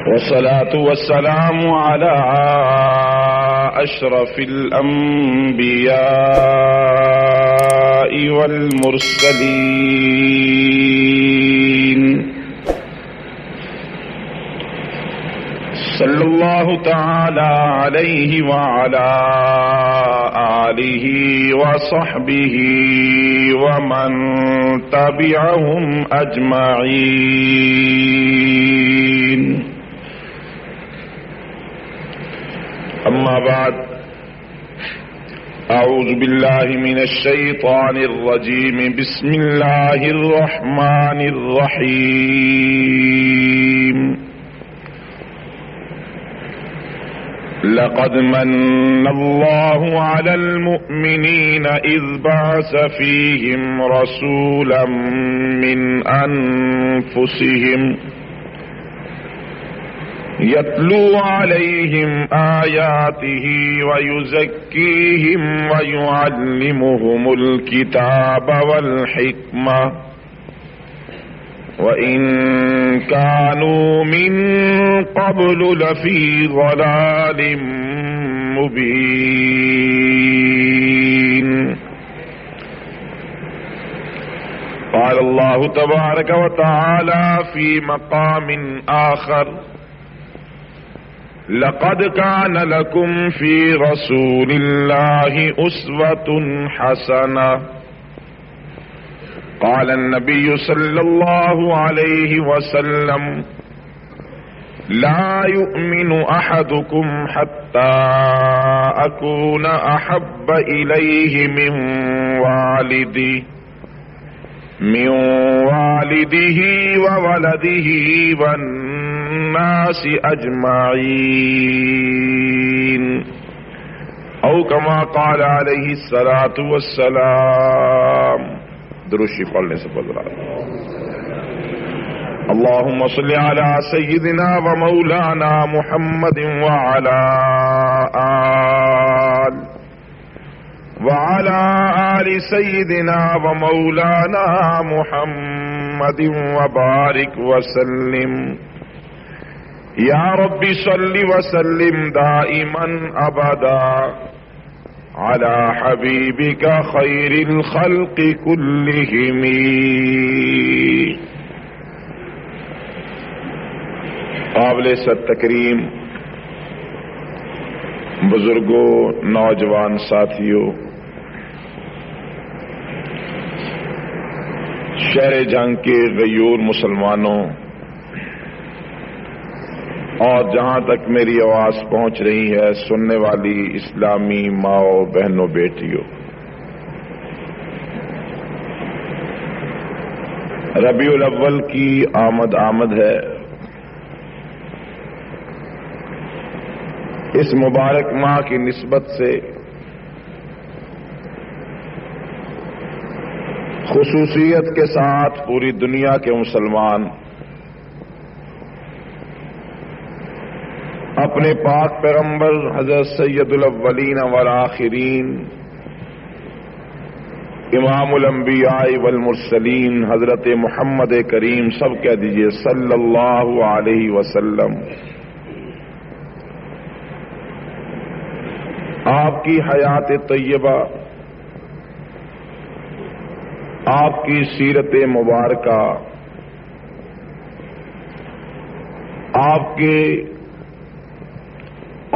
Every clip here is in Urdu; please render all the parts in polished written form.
والصلاة والسلام على أشرف الأنبياء والمرسلين صلى الله تعالى عليه وعلى آله وصحبه ومن تبعهم أجمعين. أما بعد، أعوذ بالله من الشيطان الرجيم. بسم الله الرحمن الرحيم. لقد من الله على المؤمنين إذ بعث فيهم رسولا من أنفسهم يتلو عليهم آياته ويزكيهم ويعلمهم الكتاب والحكمة وإن كانوا من قبل لفي ضلال مبين. قال الله تبارك وتعالى في مقام آخر: لقد كان لكم في رسول الله أسوة حسنة. قال النبي صلى الله عليه وسلم: لا يؤمن أحدكم حتى أكون أحب إليه من والده وولده والناس أجمعين، أو كما قال عليه الصلاة والسلام. درشی پڑھنے سے بدلا. اللهم صل على سيدنا ومولانا محمد وعلى آل سيدنا ومولانا محمد وبارك وسلم. يا رب صل وسلم دائما أبدا على حبيبك خير الخلق كلهم. قابل ست تکریم بزرگوں، نوجوان ساتھیوں، شہر جنگ کے غیور مسلمانوں اور جہاں تک میری آواز پہنچ رہی ہے سننے والی اسلامی ماؤں، بہنوں، بیٹیوں، ربیع الاول کی آمد ہے. اس مبارک ماہ کی نسبت سے خصوصیت کے ساتھ پوری دنیا کے مسلمان اپنے پاک پیغمبر حضرت سید الاولین والآخرین امام الانبیاء والمرسلین حضرت محمد کریم، سب کہہ دیجئے صلی اللہ علیہ وسلم، آپ کی حیات طیبہ، آپ کی سیرت مبارکہ، آپ کے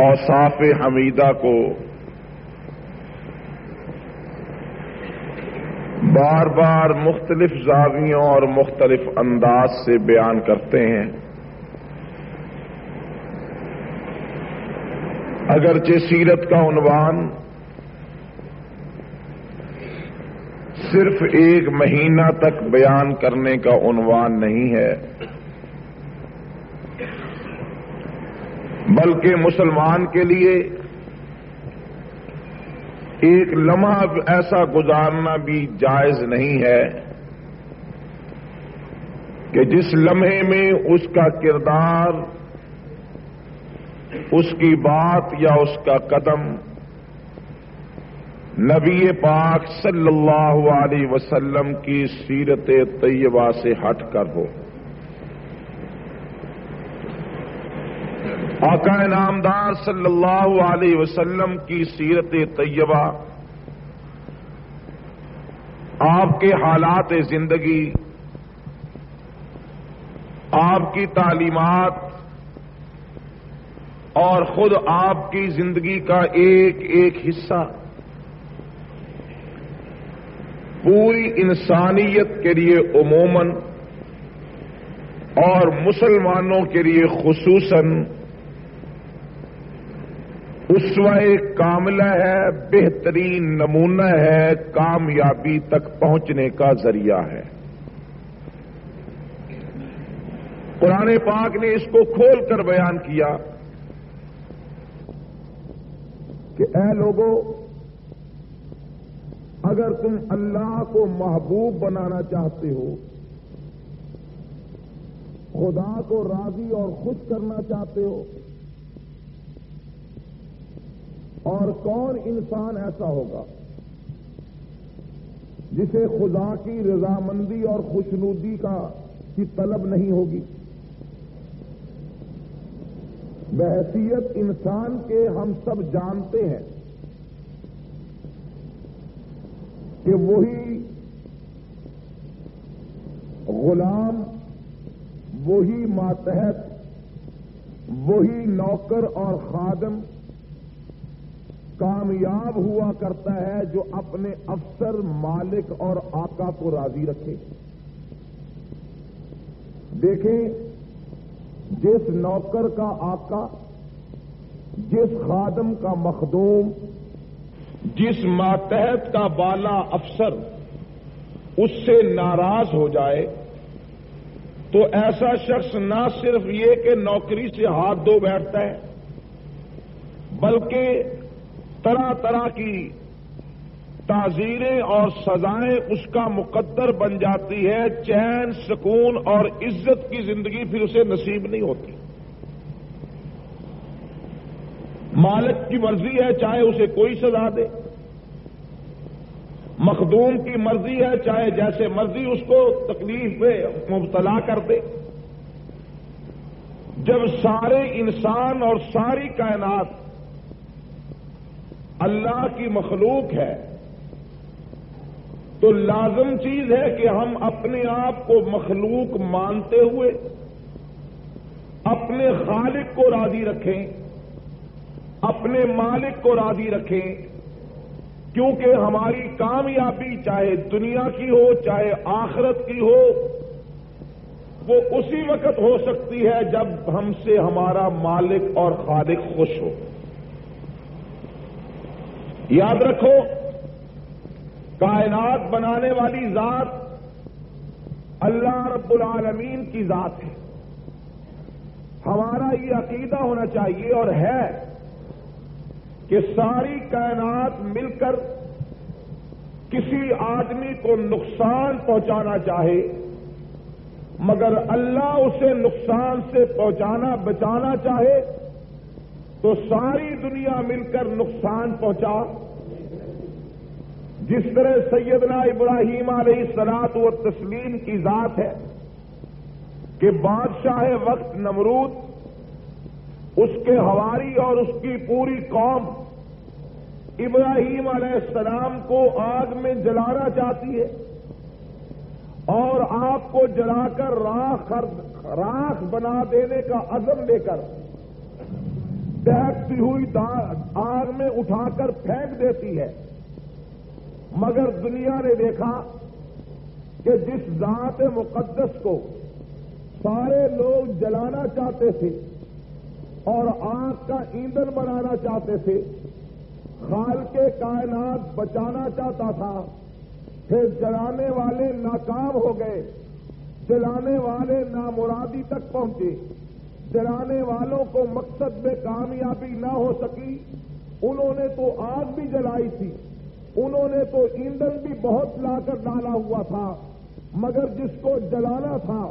اوصاف حمیدہ کو بار بار مختلف زاویوں اور مختلف انداز سے بیان کرتے ہیں. اگرچہ سیرت کا عنوان صرف ایک مہینہ تک بیان کرنے کا عنوان نہیں ہے، بلکہ مسلمان کے لیے ایک لمحہ ایسا گزارنا بھی جائز نہیں ہے کہ جس لمحے میں اس کا کردار، اس کی بات یا اس کا قدم نبی پاک صلی اللہ علیہ وسلم کی سیرت طیبہ سے ہٹ کر ہو. آقا انعامدار صلی اللہ علیہ وسلم کی سیرت طیبہ، آپ کے حالات زندگی، آپ کی تعلیمات اور خود آپ کی زندگی کا ایک ایک حصہ پوری انسانیت کے لیے عموماً اور مسلمانوں کے لیے خصوصاً اسوہ کاملہ ہے، بہترین نمونہ ہے، کامیابی تک پہنچنے کا ذریعہ ہے۔ قرآن پاک نے اس کو کھول کر بیان کیا کہ اے لوگو، اگر تم اللہ کو محبوب بنانا چاہتے ہو، خدا کو راضی اور خوش کرنا چاہتے ہو، اور کون انسان ایسا ہوگا جسے خدا کی رضامندی اور خوشنودی کی طلب نہیں ہوگی؟ بحیثیت انسان کے ہم سب جانتے ہیں کہ وہی غلام، وہی ماتحت، وہی نوکر اور خادم کامیاب ہوا کرتا ہے جو اپنے افسر، مالک اور آقا کو راضی رکھے۔ دیکھیں، جس نوکر کا آقا، جس خادم کا مخدوم، جس ماتحت کا بالا افسر اس سے ناراض ہو جائے تو ایسا شخص نہ صرف یہ کہ نوکری سے ہاتھ دھو بیٹھتا ہے، بلکہ طرح طرح کی تعزیریں اور سزائیں اس کا مقدر بن جاتی ہے۔ چین، سکون اور عزت کی زندگی پھر اسے نصیب نہیں ہوتی۔ مالک کی مرضی ہے، چاہے اسے کوئی سزا دے، مخدوم کی مرضی ہے، چاہے جیسے مرضی اس کو تکلیف میں مبتلا کر دے۔ جب سارے انسان اور ساری کائنات اللہ کی مخلوق ہے تو لازم چیز ہے کہ ہم اپنے آپ کو مخلوق مانتے ہوئے اپنے خالق کو راضی رکھیں، اپنے مالک کو راضی رکھیں، کیونکہ ہماری کامیابی چاہے دنیا کی ہو چاہے آخرت کی ہو، وہ اسی وقت ہو سکتی ہے جب ہم سے ہمارا مالک اور خالق خوش ہو۔ یاد رکھو، کائنات بنانے والی ذات اللہ رب العالمین کی ذات ہے۔ ہمارا یہ عقیدہ ہونا چاہیے اور ہے کہ ساری کائنات مل کر کسی آدمی کو نقصان پہنچانا چاہے مگر اللہ اسے نقصان سے بچانا چاہے تو ساری دنیا مل کر نقصان پہنچا۔ جس طرح سیدنا ابراہیم علیہ الصلوۃ والتسلیم کی ذات ہے کہ بادشاہ وقت نمرود اس کے حواری اور اس کی پوری قوم ابراہیم علیہ السلام کو آگ میں جلانا چاہتی ہے اور آپ کو جلا کر راکھ بنا دینے کا عزم لے کر دہکتی ہوئی آگ میں اٹھا کر پھینک دیتی ہے، مگر دنیا نے دیکھا کہ جس ذات مقدس کو سارے لوگ جلانا چاہتے تھے اور آگ کا ایندھن بنانا چاہتے تھے، خالق کائنات بچانا چاہتا تھا، پھر جلانے والے ناکام ہو گئے، جلانے والے نامرادی تک پہنچے، جلانے والوں کو مقصد میں کامیابی نہ ہو سکی۔ انہوں نے تو آگ بھی جلائی تھی، انہوں نے تو ایندھن بھی بہت لا کر ڈالا ہوا تھا، مگر جس کو جلانا تھا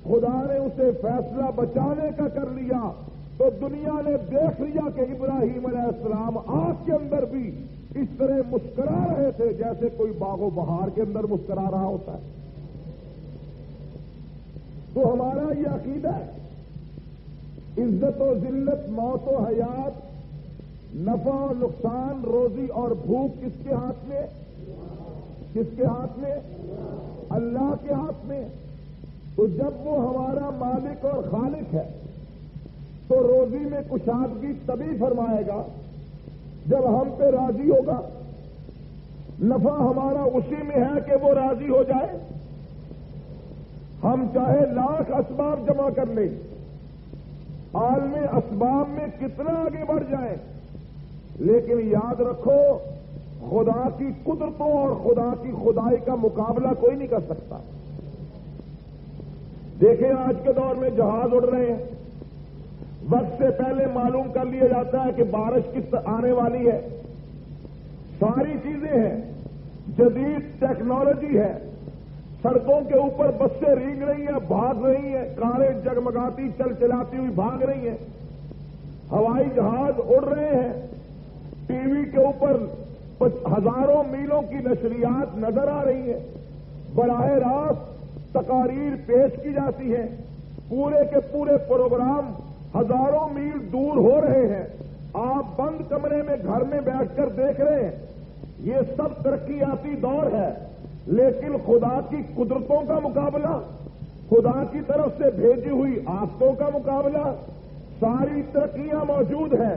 خدا نے اسے فیصلہ بچانے کا کر لیا تو دنیا نے دیکھ لیا کہ ابراہیم علیہ السلام آگ کے اندر بھی اس طرح مسکرا رہے تھے جیسے کوئی باغ و بہار کے اندر مسکرا رہا ہوتا ہے۔ تو ہمارا یہ عقیدہ ہے عزت و ذلت، موت و حیات، نفع و نقصان، روزی اور بھوک کس کے ہاتھ میں؟ کس کے ہاتھ میں؟ اللہ کے ہاتھ میں۔ تو جب وہ ہمارا مالک اور خالق ہے تو روزی میں کشادگی تبھی فرمائے گا جب ہم پہ راضی ہوگا۔ نفع ہمارا اسی میں ہے کہ وہ راضی ہو جائے۔ ہم چاہے لاکھ اسباب جمع کر لیں، عالم اسباب میں کتنا آگے بڑھ جائیں، لیکن یاد رکھو خدا کی قدرتوں اور خدا کی خدائی کا مقابلہ کوئی نہیں کر سکتا۔ دیکھیں آج کے دور میں جہاز اڑ رہے ہیں، وقت سے پہلے معلوم کر لیا جاتا ہے کہ بارش کس آنے والی ہے، ساری چیزیں ہیں، جدید ٹیکنالوجی ہے، سڑکوں کے اوپر بسیں رینگ رہی ہیں، بھاگ رہی ہیں، کاریں جگمگاتی چل چلاتی ہوئی بھاگ رہی ہیں، ہوائی جہاز اڑ رہے ہیں، ٹی وی کے اوپر ہزاروں میلوں کی نشریات نظر آ رہی ہیں، براہ راست تقاریر پیش کی جاتی ہیں، پورے کے پورے پروگرام ہزاروں میل دور ہو رہے ہیں، آپ بند کمرے میں گھر میں بیٹھ کر دیکھ رہے ہیں۔ یہ سب ترقیاتی دور ہے، لیکن خدا کی قدرتوں کا مقابلہ، خدا کی طرف سے بھیجی ہوئی آفتوں کا مقابلہ، ساری ترقیاں موجود ہیں،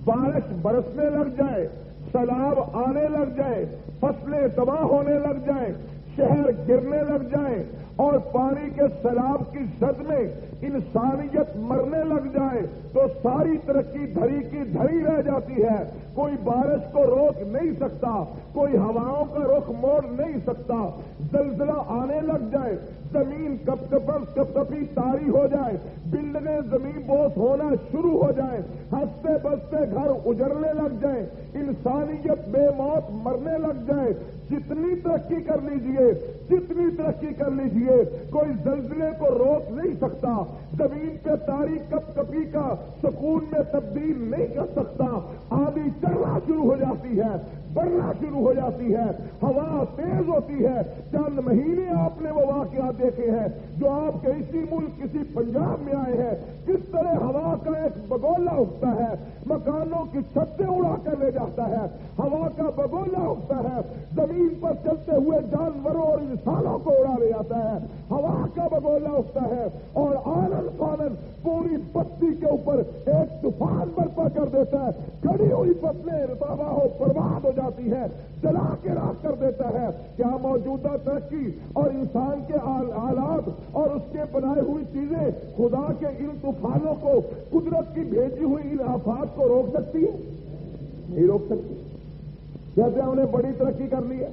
بارش برسنے لگ جائے، سیلاب آنے لگ جائے، فصلیں تباہ ہونے لگ جائیں، شہر گرنے لگ جائیں اور پانی کے سیلاب کی زد میں انسانیت مرنے لگ جائے تو ساری ترقی دھری کی دھری رہ جاتی ہے۔ کوئی بارش کو روک نہیں سکتا، کوئی ہواؤں کا رخ موڑ نہیں سکتا، زلزلہ آنے لگ جائے، زمین کپی تاری ہو جائے، بلڈنگیں زمین بوس ہونا شروع ہو جائیں، ہنستے بستے گھر اجڑنے لگ جائیں، انسانیت بے موت مرنے لگ جائے، جتنی ترقی کر لیجئے، جتنی ترقی کر لیجئے، کوئی زلزلے کو روک نہیں سکتا، زمین پہ تاری کپی کا سکون میں تبدیل نہیں کر سکتا، آندھی چڑھنا شروع ہو جاتی ہے، بڑھنا شروع ہو جاتی ہے، ہوا تیز ہوتی ہے۔ چند مہینے آپ نے وہ واقعات دیکھے ہیں جو آپ کے اسی ملک کسی پنجاب میں آئے ہیں، کس طرح ہوا کا ایک بگولا اٹھتا ہے، مکانوں کی چھتیں اڑا کر لے جاتا ہے، ہوا کا بگولا اٹھتا ہے، زمین پر چلتے ہوئے جانوروں اور انسانوں کو اڑا لے جاتا ہے، ہوا کا بگولا اٹھتا ہے اور آنن فانن پوری بستی کے اوپر ایک طوفان برپا کر دیتا ہے، کھڑی ہوئی فصلیں تباہ و برباد ہو جاتی ہے، جلا کے راکھ کر دیتا ہے۔ کیا موجودہ ترقی اور انسان کے آلات اور اس کے بنائے ہوئی چیزیں خدا کے ان طوفانوں کو، قدرت کی بھیجی ہوئی ان آفات کو روک سکتی ہے؟ نہیں روک سکتی۔ جیسے ہم نے بڑی ترقی کر لی ہے،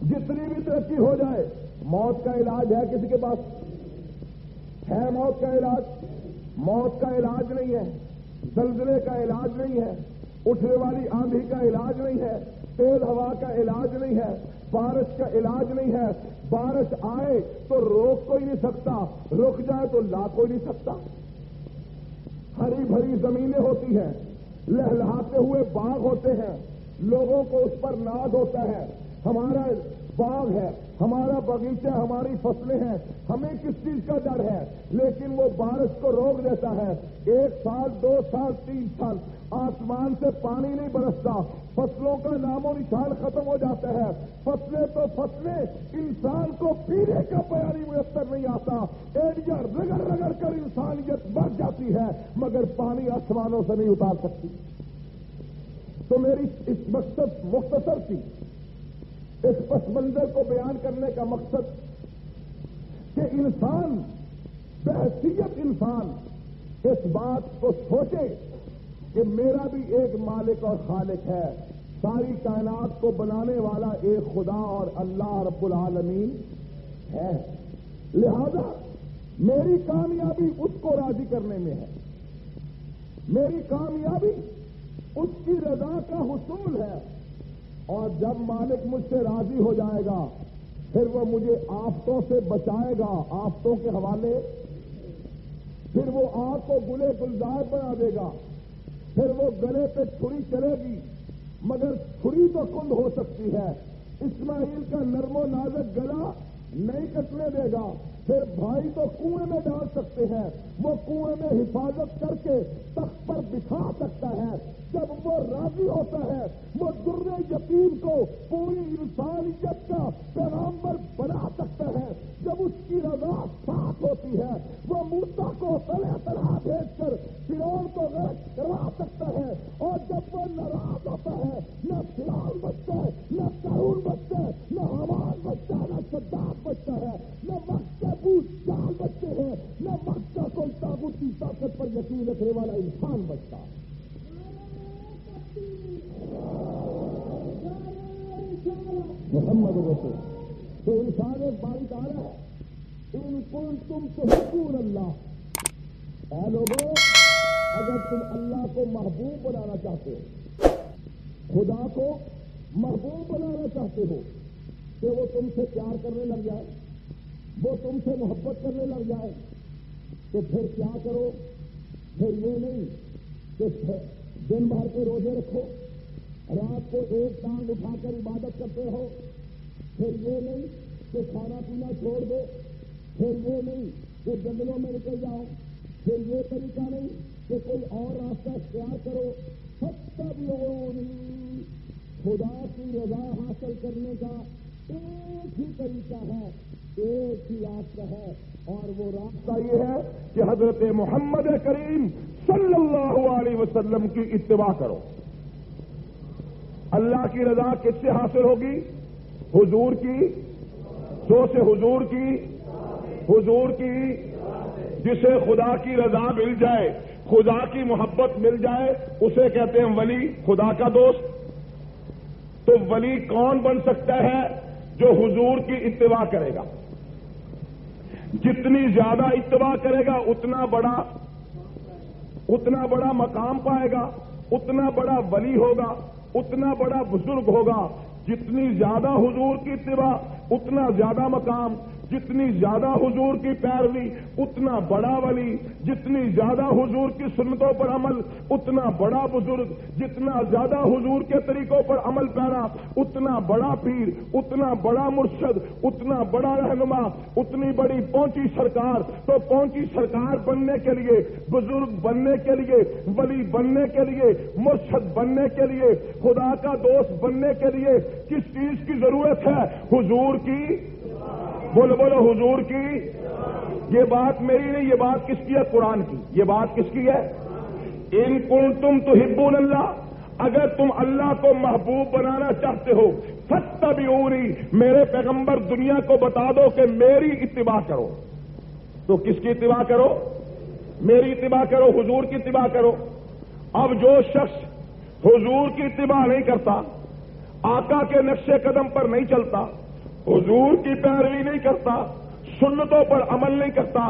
جتنی بھی ترقی ہو جائے، موت کا علاج ہے کسی کے پاس؟ ہے موت کا علاج؟ موت کا علاج نہیں ہے، زلزلے کا علاج نہیں ہے، اٹھنے والی آندھی کا علاج نہیں ہے، تیز ہوا کا علاج نہیں ہے، بارش کا علاج نہیں ہے۔ بارش آئے تو روک کوئی نہیں سکتا، رک جائے تو لا کوئی نہیں سکتا۔ ہری بھری زمینیں ہوتی ہیں، لہلہاتے ہوئے باغ ہوتے ہیں، لوگوں کو اس پر ناز ہوتا ہے، ہمارا باغ ہے، ہمارا باغیچہ، ہماری فصلیں ہیں، ہمیں کس چیز کا ڈر ہے؟ لیکن وہ بارش کو روک دیتا ہے، 1 سال 2 سال 3 سال آسمان سے پانی نہیں برستا، فصلوں کا نام و نشان ختم ہو جاتا ہے، فصلیں تو فصلیں، انسان کو پینے کا پانی میسر نہیں آتا، ایڑیاں رگڑ رگڑ کر انسانیت مر جاتی ہے مگر پانی آسمانوں سے نہیں اتار سکتی۔ تو میری اس مقصد مختصر تھی، اس پس منظر کو بیان کرنے کا مقصد کہ انسان بحیثیت انسان اس بات کو سوچے کہ میرا بھی ایک مالک اور خالق ہے، ساری کائنات کو بنانے والا ایک خدا اور اللہ رب العالمین ہے، لہذا میری کامیابی اس کو راضی کرنے میں ہے، میری کامیابی اس کی رضا کا حصول ہے، اور جب مالک مجھ سے راضی ہو جائے گا پھر وہ مجھے آفتوں سے بچائے گا، آفتوں کے حوالے، پھر وہ آگ کو گلے گلزار بنا دے گا، پھر وہ گلے پہ چھری چلے گی مگر چھری تو کند ہو سکتی ہے، اسماعیل کا نرم و نازک گلا نہیں کٹنے دے گا، پھر بھائی تو کنویں میں ڈال سکتے ہیں، وہ کنویں میں حفاظت کر کے تخت پر بٹھا سکتا ہے۔ جب وہ راضی ہوتا ہے، وہ در یتیم کو پوری انسانیت کا پیغامبر بنا سکتا ہے۔ جب اس کی رضا ساتھ ہوتی ہے، وہ موسیٰ کو طرح بھیج کر فرعون کو غرق کروا سکتا ہے۔ اور جب وہ ناراض ہوتا ہے، نہ فرعون بچتا ہے، نہ قارون بچتا ہے، نہ حامان بچتا ہے، نہ شداد بچتا ہے، نہ وقت کے بوجھ جال بچتے ہیں، نہ وقت کا کوئی طاقت کی طاقت پر یقین رکھنے والا انسان بچتا ہے۔ محمد رسول تو انسان ایک باری کا رہا ہے، ان کنتم تحبون اللہ، اے لوگوں اگر تم اللہ کو محبوب بنانا چاہتے ہو، خدا کو محبوب بنانا چاہتے ہو کہ وہ تم سے پیار کرنے لگ جائے، وہ تم سے محبت کرنے لگ جائے، تو پھر کیا کرو؟ پھر یہ نہیں کہ دن بھر کے روزے رکھو، رات کو ایک ٹانگ اٹھا کر عبادت کرتے ہو، پھر یہ نہیں کہ کھانا پینا چھوڑ دو، پھر یہ نہیں کہ جنگلوں میں نکل جاؤ، پھر یہ طریقہ نہیں کہ کوئی اور راستہ اختیار کرو۔ فاتبعونی، خدا کی رضا حاصل کرنے کا ایک ہی طریقہ ہے، ایک ہی راستہ ہے، اور وہ راستہ یہ ہے کہ حضرت محمد کریم صلی اللہ علیہ وسلم کی اتباع کرو۔ اللہ کی رضا کس سے حاصل ہوگی؟ حضور کی، جو سے حضور کی جسے خدا کی رضا مل جائے، خدا کی محبت مل جائے، اسے کہتے ہیں ولی، خدا کا دوست۔ تو ولی کون بن سکتا ہے؟ جو حضور کی اتباع کرے گا۔ جتنی زیادہ اتباع کرے گا اتنا بڑا مقام پائے گا، اتنا بڑا ولی ہوگا، اتنا بڑا بزرگ ہوگا۔ جتنی زیادہ حضور کی اتباع اتنا زیادہ مقام، جتنی زیادہ حضور کی پیروی اتنا بڑا ولی، جتنی زیادہ حضور کی سنتوں پر عمل اتنا بڑا بزرگ، جتنا زیادہ حضور کے طریقوں پر عمل پیرا اتنا بڑا پیر، اتنا بڑا مرشد، اتنا بڑا رہنما، اتنی بڑی پہنچی سرکار۔ تو پہنچی سرکار بننے کے لیے، بزرگ بننے کے لیے، ولی بننے کے لیے، مرشد بننے کے لیے، خدا کا دوست بننے کے لیے کس چیز کی ضرورت ہے؟ حضور کی، بولو حضور کی۔ یہ بات میری نہیں، یہ بات کس کی ہے؟ قرآن کی۔ یہ بات کس کی ہے؟ ان کنتم تحبون اللہ، اگر تم اللہ کو محبوب بنانا چاہتے ہو، فاتبعونی، میرے پیغمبر دنیا کو بتا دو کہ میری اتباع کرو۔ تو کس کی اتباع کرو؟ میری اتباع کرو، حضور کی اتباع کرو۔ اب جو شخص حضور کی اتباع نہیں کرتا، آقا کے نقش قدم پر نہیں چلتا، حضور کی پیروی نہیں کرتا، سنتوں پر عمل نہیں کرتا،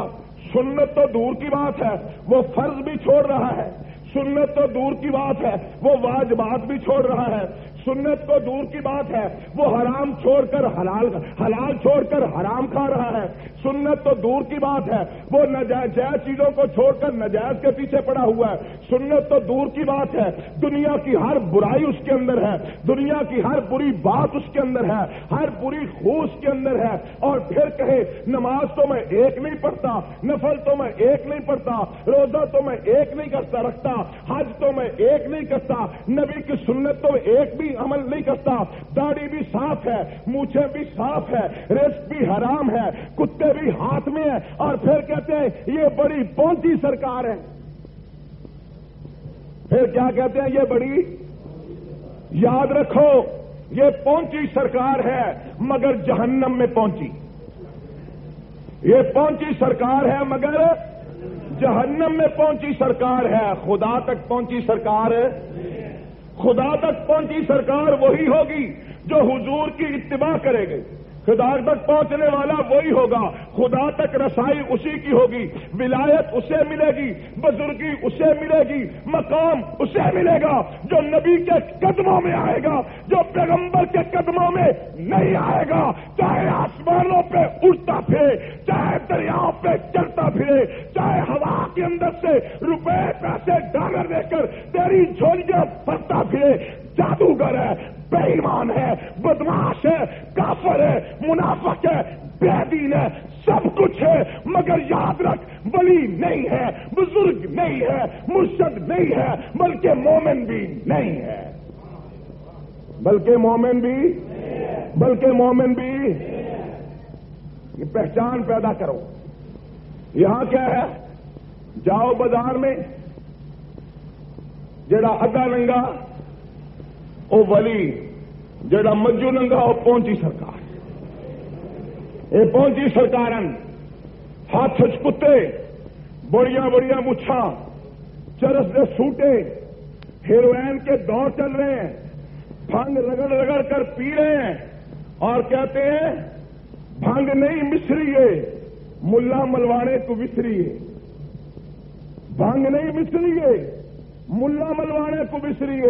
سنت تو دور کی بات ہے، وہ فرض بھی چھوڑ رہا ہے، سنت تو دور کی بات ہے، وہ واجبات بھی چھوڑ رہا ہے، سنت کو دور کی بات ہے، وہ حرام چھوڑ کر حلال چھوڑ کر حرام کھا رہا ہے، سنت تو دور کی بات ہے، وہ ناجائز چیزوں کو چھوڑ کر ناجائز کے پیچھے پڑا ہوا ہے، سنت تو دور کی بات ہے، دنیا کی ہر برائی اس کے اندر ہے، دنیا کی ہر بری بات اس کے اندر ہے، ہر بری خو اس کے اندر ہے، اور پھر کہے نماز تو میں ایک نہیں پڑھتا، نفل تو میں ایک نہیں پڑھتا، روزہ تو میں ایک نہیں رکھتا، حج تو میں ایک نہیں کرتا، نبی کی سنت تو ایک بھی عمل نہیں کرتا، داڑھی بھی صاف ہے، مونچھیں بھی صاف ہے، رزق بھی حرام ہے، کتے بھی ہاتھ میں ہے، اور پھر کہتے ہیں یہ بڑی پہنچی سرکار ہے۔ پھر کیا کہتے ہیں؟ یہ بڑی، یاد رکھو یہ پہنچی سرکار ہے مگر جہنم میں پہنچی، یہ پہنچی سرکار ہے مگر جہنم میں پہنچی سرکار ہے۔ خدا تک پہنچی سرکار ہے، خدا تک پہنچی سرکار وہی ہوگی جو حضور کی اتباع کرے گی، خدا تک پہنچنے والا وہی ہوگا، خدا تک رسائی اسی کی ہوگی، ولایت اسے ملے گی، بزرگی اسے ملے گی، مقام اسے ملے گا جو نبی کے قدموں میں آئے گا، جو پیغمبر کے قدموں میں نہیں آئے گا، چاہے آسمانوں پہ اڑتا پھرے، چاہے دریاؤں پہ چلتا پھرے، چاہے ہوا کے اندر سے روپے پیسے ڈالر دے کر تیری جھولیاں بھرتا پھرے، جادوگر ہے، بے ایمان ہے، بدماش ہے، کافر ہے، منافق ہے، بے دین ہے، سب کچھ ہے، مگر یاد رکھ ولی نہیں ہے، بزرگ نہیں ہے، مرشد نہیں ہے، بلکہ مومن بھی نہیں ہے، بلکہ مومن بھی یہ پہچان پیدا کرو۔ یہاں کیا ہے؟ جاؤ بازار میں، جڑا ادا ننگا او ولی، جڑا مجو ننگا او پہنچی سرکار۔ یہ پہنچی سرکارن ہاتھ کتے، بڑیاں بڑیاں مچھاں، چرس دے سوٹے، ہیروئن کے دور چل رہے ہیں، بھنگ رگڑ رگڑ کر پی رہے ہیں اور کہتے ہیں بھنگ نہیں مصریے، ملا ملوانے کو وسریے، بھنگ نہیں مصریے، ملا ملوانے کو وسریے،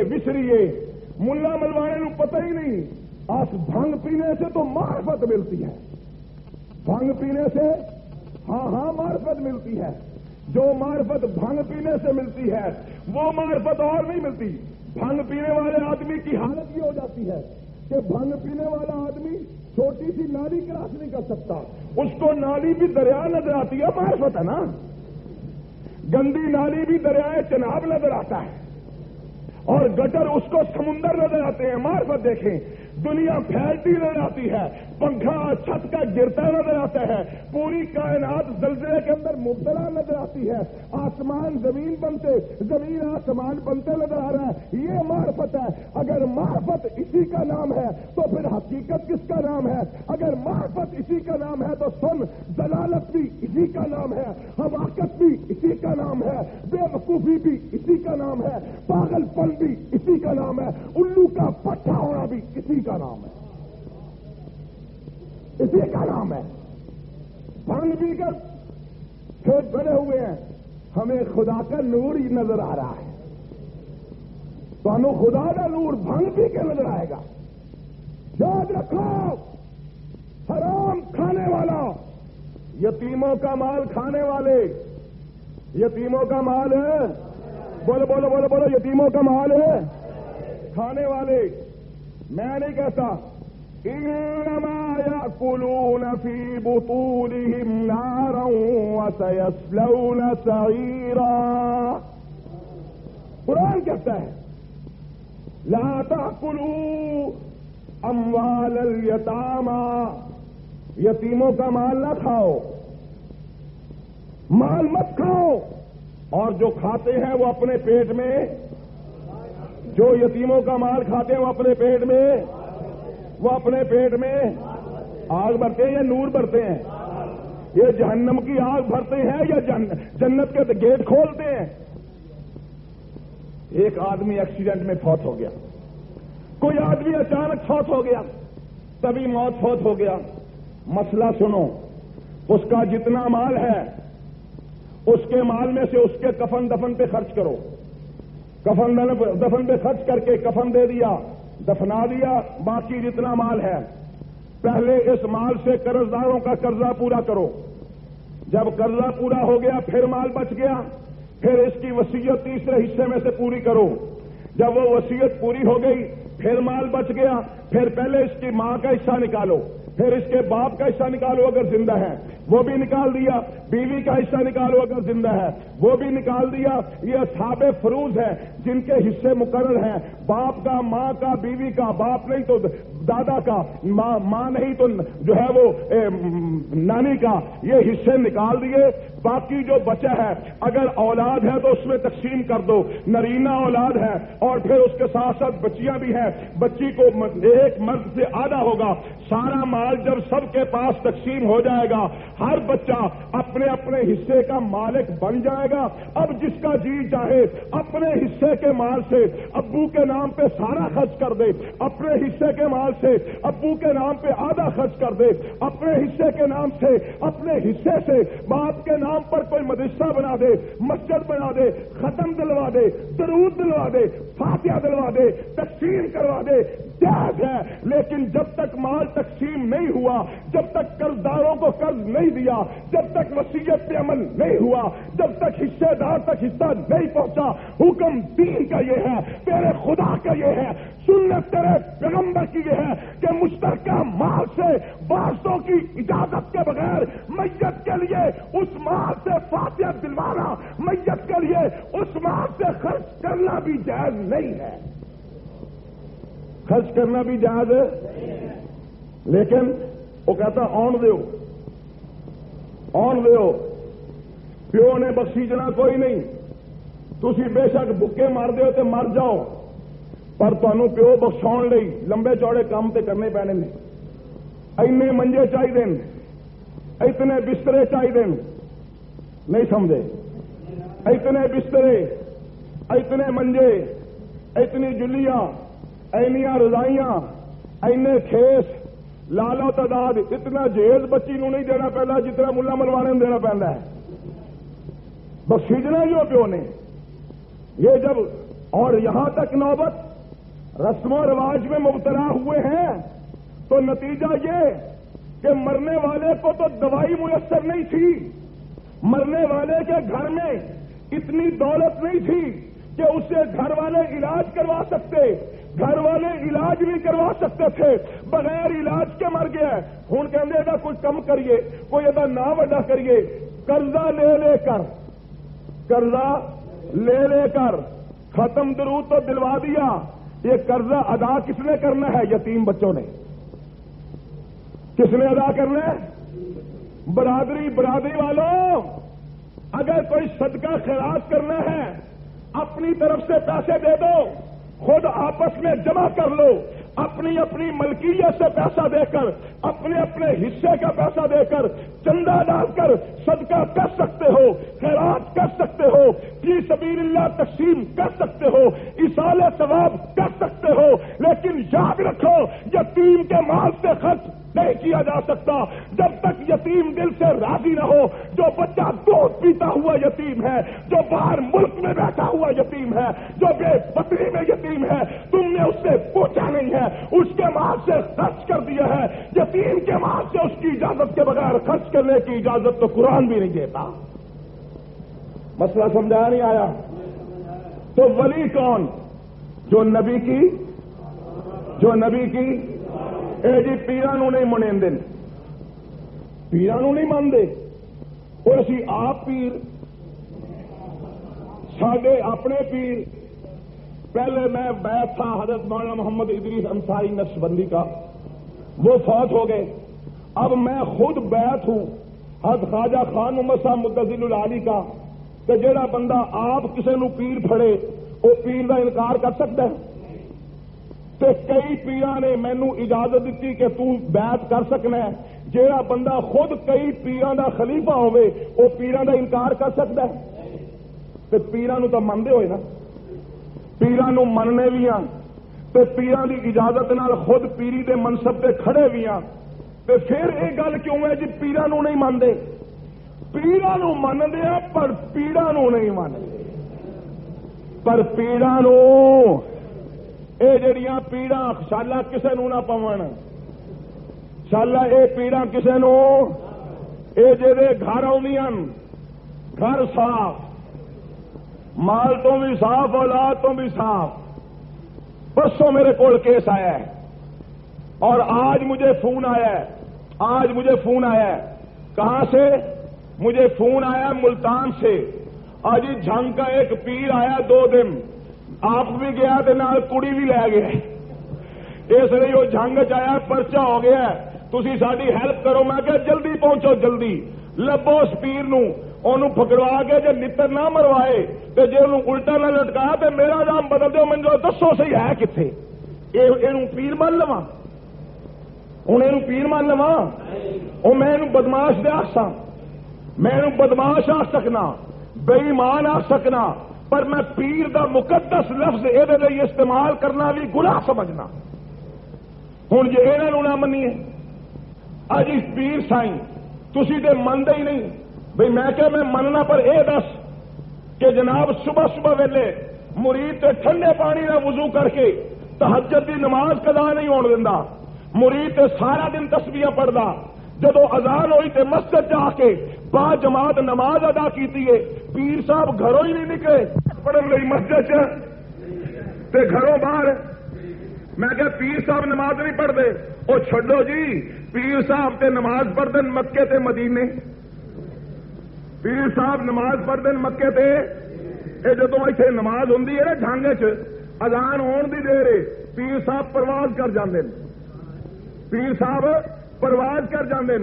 ملا ملوانے کو پتہ ہی نہیں، آج بھنگ پینے سے تو معرفت ملتی ہے، بھنگ پینے سے ہاں معرفت ملتی ہے، جو معرفت بھنگ پینے سے ملتی ہے وہ معرفت اور نہیں ملتی۔ بھنگ پینے والے آدمی کی حالت یہ ہو جاتی ہے کہ بھنگ پینے والا آدمی چھوٹی سی نالی کراس نہیں کر سکتا، اس کو نالی بھی دریا نظر آتی ہے، معرفت ہے نا، گندی نالی بھی دریائے چناب نظر آتا ہے، اور گٹر اس کو سمندر نظر آتے ہیں، معرفت دیکھیں، دنیا پھیلتی نظر آتی ہے، پنکھا چھت کا گرتا نظر آتا ہے، پوری کائنات زلزلے کے اندر مبتلا نظر آتی ہے، آسمان زمین بنتے، زمین آسمان بنتے نظر آ رہا ہے، یہ معرفت ہے۔ اگر معرفت اسی کا نام ہے تو پھر حقیقت کس کا نام ہے؟ اگر معرفت اسی کا نام ہے تو سن، ضلالت بھی اسی کا نام ہے، حماقت بھی اسی کا نام ہے، بے وقوفی بھی اسی کا نام ہے، پاگل پن بھی اسی کا نام ہے، الو کا پٹھا ہونا بھی اسی کا نام ہے، اسی کا نام ہے۔ بھنگ پی کر پھر بڑے ہوئے ہیں، ہمیں خدا کا نور ہی نظر آ رہا ہے، تو ہمیں خدا کا نور بھنگ پی کے نظر آئے گا۔ یاد رکھو، حرام کھانے والا، یتیموں کا مال کھانے والے، یتیموں کا مال ہے، بولو بولو بولو بولو، یتیموں کا مال ہے کھانے والے، میں نہیں کہتا، انما یاکلون فی بطونہم نارا وسیصلون سعیرا، قرآن کہتا ہے لا تاکلوا اموال الیتامی، یتیموں کا مال نہ کھاؤ، مال مت کھاؤ، اور جو کھاتے ہیں وہ اپنے پیٹ میں، جو یتیموں کا مال کھاتے ہیں وہ اپنے پیٹ میں آگ بھرتے ہیں یا نور بھرتے ہیں؟ یہ جہنم کی آگ بھرتے ہیں یا جنت کے گیٹ کھولتے ہیں؟ ایک آدمی ایکسیڈنٹ میں فوت ہو گیا، کوئی آدمی اچانک فوت ہو گیا، تبھی موت فوت ہو گیا، مسئلہ سنو، اس کا جتنا مال ہے اس کے مال میں سے اس کے کفن دفن پہ خرچ کرو، کفن دفن پہ خرچ کر کے کفن دے دیا، دفنا دیا، باقی جتنا مال ہے پہلے اس مال سے قرض داروں کا قرضہ پورا کرو، جب قرضہ پورا ہو گیا پھر مال بچ گیا، پھر اس کی وصیت تیسرے حصے میں سے پوری کرو، جب وہ وصیت پوری ہو گئی پھر مال بچ گیا، پھر پہلے اس کی ماں کا حصہ نکالو، پھر اس کے باپ کا حصہ نکالو اگر زندہ ہے، وہ بھی نکال دیا، بیوی کا حصہ نکالو اگر زندہ ہے، وہ بھی نکال دیا، یہ اصحاب فروض ہے جن کے حصے مقرر ہیں، باپ کا، ماں کا، بیوی کا، باپ نہیں تو دادا کا، ماں نہیں تو جو ہے وہ نانی کا، یہ حصے نکال دیے، باقی جو بچا ہے اگر اولاد ہے تو اس میں تقسیم کر دو، نرینہ اولاد ہے اور پھر اس کے ساتھ ساتھ بچیاں بھی ہیں، بچی کو ایک مرد سے آدھا ہوگا، سارا مال جب سب کے پاس تقسیم ہو جائے گا، ہر بچہ اپنے اپنے حصے کا مالک بن جائے گا، اب جس کا جی چاہے اپنے حصے کے مال سے ابو کے نام پہ سارا خرچ کر دے، اپنے حصے کے مال سے ابو کے نام پہ آدھا خرچ کر دے، اپنے حصے کے نام سے، اپنے حصے سے باپ کے نام پر کوئی مدرسہ بنا دے، مسجد بنا دے، ختم دلوا دے، درود دلوا دے، فاتحہ دلوا دے، تقسیم کروا دے، جائز ہے، لیکن جب تک مال تقسیم نہیں ہوا، جب تک قرضداروں کو قرض نہیں دیا، جب تک وصیت پہ عمل نہیں ہوا، جب تک حصے دار تک حصہ نہیں پہنچا، حکم دین کا یہ ہے، تیرے خدا کا یہ ہے، سنت تیرے پیغمبر کی یہ ہے کہ مشترکہ مال سے وارثوں کی اجازت کے بغیر میت کے لیے اس مال سے فاتحہ دلوانا، میت کے لیے اس مال سے خرچ کرنا بھی جائز نہیں ہے، خرچ کرنا بھی جائز ہے۔ لیکن وہ کہتا آن دیو پیو نے بخشیجنا کوئی نہیں، تسی بے شک بکے مار دیو تے مر جاؤ، پر تمہیں پیو بخشاؤن لئی لمبے چوڑے کام تے کرنے پینے نے، اینے منجے چاہیے، اتنے بسترے چاہیے، نہیں سمجھے؟ اتنے بسترے، اتنے منجے، اتنی جلیاں، اینیاں رضائیاں، اینے کھیس، لالو تعداد، اتنا جہیز بچی نو نہیں دینا پہلا جتنا ملا ملوانے میں دینا پہلا ہے، بخشیجنا جو پیو نے یہ جب، اور یہاں تک نوبت رسم و رواج میں مبتلا ہوئے ہیں تو نتیجہ یہ کہ مرنے والے کو تو دوائی میسر نہیں تھی، مرنے والے کے گھر میں اتنی دولت نہیں تھی کہ اسے گھر والے علاج کروا سکتے، گھر والے علاج بھی کروا سکتے تھے، بغیر علاج کے مر گیا، ہوں کہنے گا کوئی کم کریے، کوئی ادا نہ وڈا کریے، قرضہ لے کر ختم درود تو دلوا دیا، یہ قرضہ ادا کس نے کرنا ہے؟ یتیم بچوں نے۔ کس نے ادا کرنا ہے؟ برادری والوں، اگر کوئی صدقہ خیرات کرنا ہے اپنی طرف سے پیسے دے دو، خود آپس میں جمع کر لو، اپنی اپنی ملکیت سے پیسہ دے کر، اپنے اپنے حصے کا پیسہ دے کر، چندہ ڈال کر صدقہ کر سکتے ہو، خیرات کر سکتے ہو، فی سبیل اللہ تقسیم کر سکتے ہو، ایصال ثواب کر سکتے ہو، لیکن یاد رکھو یتیم کے مال سے خرچ نہیں کیا جا سکتا جب تک یتیم دل سے راضی نہ ہو۔ جو بچہ دودھ پیتا ہوا یتیم ہے، جو باہر ملک میں بیٹھا ہوا یتیم ہے، جو بے پتری میں یتیم ہے، تم نے اس سے پوچھا نہیں ہے، اس کے مال سے خرچ کر دیا ہے۔ یتیم کے مال سے اس کی اجازت کے بغیر خرچ کرنے کی اجازت تو قرآن بھی نہیں دیتا۔ مسئلہ سمجھایا نہیں آیا؟ تو ولی کون؟ جو نبی کی اے جی پیران نہیں منے، پیران نہیں مانتے، اور اسی آپ پیر، ساڈے اپنے پیر، پہلے میں بیعت تھا حضرت مولانا محمد ادریس انصاری نقشبندی کا، وہ فوت ہو گئے، اب میں خود بیعت ہوں حضرت خواجہ خان محمد صاحب متزل العالی کا، کہ جہاں بندہ آپ کسی نو پیر پھڑے وہ پیر کا انکار کر سکتا ہے؟ تو کئی پیراں نے مینو اجازت دیتی کہ تو بیعت کر سکنا ہے، جہاں بندہ خود کئی پیراں دا خلیفہ ہوئے وہ پیراں دا انکار کر سکتا ہے؟ تو پیراں نو تو منتے ہوئے نا، پیراں نو مننے بھی ہاں، تو پیراں دی اجازت نال خود پیری دے منصب تے کھڑے بھی ہاں، تو پھر یہ گل کیوں ہے جی پیراں نو نہیں مانتے؟ پیراں نو منتے ہیں پر پیراں نو نہیں مانتے، پر پیراں نو اے جڑیاں پیڑاں شالا کسے نو نہ پون، شالا اے پیڑاں کسے نو، اے جڑے گھر آؤندیاں، گھر صاف، مال تو بھی صاف، اولاد تو بھی صاف۔ پرسوں میرے کول کیس آیا ہے اور آج مجھے فون آیا ہے، کہاں سے؟ مجھے فون آیا ملتان سے، آج جھنگ کا ایک پیر آیا 2 دن، آپ بھی گیا تو نال کڑی بھی لے گیا، اس لیے وہ جنگ چیا پرچا ہو گیا، تسی ساری ہیلپ کرو۔ میں کہ جلدی پہنچو، جلدی لبو اس پیر نو، انہوں پکڑوا کے جے نتر نہ مروائے تو جے انہوں الٹا نہ لٹکایا تو میرا نام بدل دو، مجھے دسو صحیح ہے کتنے، یہ پیر مان لوا، ہوں یہ پیر مان لوا، وہ میں بدماش دے آسا، میں بدماش آ سکنا، بے ایمان آ سکنا، پر میں پیر دا مقدس لفظ یہ استعمال کرنا بھی گناہ سمجھنا۔ ہوں جی انہوں نہ منیے، اج پیر سائیں تسی تے منتے ہی نہیں، بھئی میں کہ میں مننا، پر اے دس کہ جناب صبح ویلے مرید تے ٹھنڈے پانی کا وضو کر کے تہجد دی نماز قضا نہیں ہون دیندا، مرید تے سارا دن تسبیحاں پڑھدا، جدو اذان ہوئی تے مسجد جا کے با جماعت نماز ادا کیتی ہے، پیر صاحب گھروں ہی نہیں نکلے پڑھن لئی مسجد تے گھروں باہر۔ میں کہ پیر صاحب نماز نہیں پڑھتے، وہ چھڈو جی، پیر صاحب تے نماز پڑھتے مکے تے مدینے، پیر صاحب نماز پڑھتے مکے تے، اے جدو اتنے نماز ہوں نا جھانگے اذان ہون دی دیر ہے، پیر صاحب پرواز کر جاندے، پیر صاحب پرواز کر جاندے۔